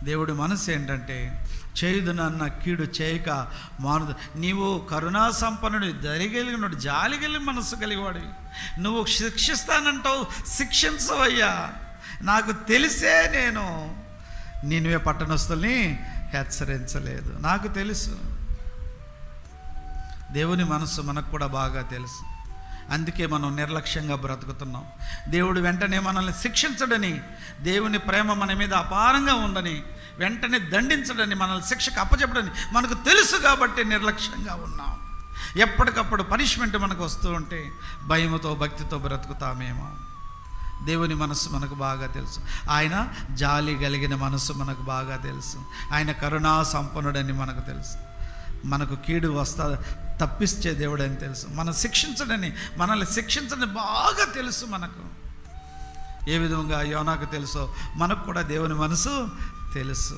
దేవుడి మనసు ఏంటంటే, చేయుదునన్న కీడు చేయక మానదు. నీవు కరుణా సంపన్నుడు, దయగలిగినడు, జాలిగలిగిన మనసు కలిగివాడివి. నువ్వు శిక్షిస్తానంటావు, శిక్షించవయ్యా. నాకు తెలిసే నేను నినివే పట్టణస్తుల్ని హెచ్చరించలేదు. నాకు తెలుసు. దేవుని మనసు మనకు కూడా బాగా తెలుసు. అందుకే మనం నిర్లక్ష్యంగా బ్రతుకుతున్నాం. దేవుడు వెంటనే మనల్ని శిక్షించడని, దేవుని ప్రేమ మన మీద అపారంగా ఉందని, వెంటనే దండించడని, మనల్ని శిక్షకు అప్పచెప్పడని మనకు తెలుసు కాబట్టి నిర్లక్ష్యంగా ఉన్నాం. ఎప్పటికప్పుడు పనిష్మెంట్ మనకు వస్తూ ఉంటే భయముతో భక్తితో బ్రతుకుతామేమో. దేవుని మనసు మనకు బాగా తెలుసు. ఆయన జాలి కలిగిన మనసు మనకు బాగా తెలుసు. ఆయన కరుణా సంపన్నుడని మనకు తెలుసు. మనకు కీడు తప్పించే దేవుడు అని తెలుసు. మనల్ని శిక్షించడని బాగా తెలుసు. మనకు ఏ విధంగా యోనాకు తెలుసో మనకు కూడా దేవుని మనసు తెలుసు.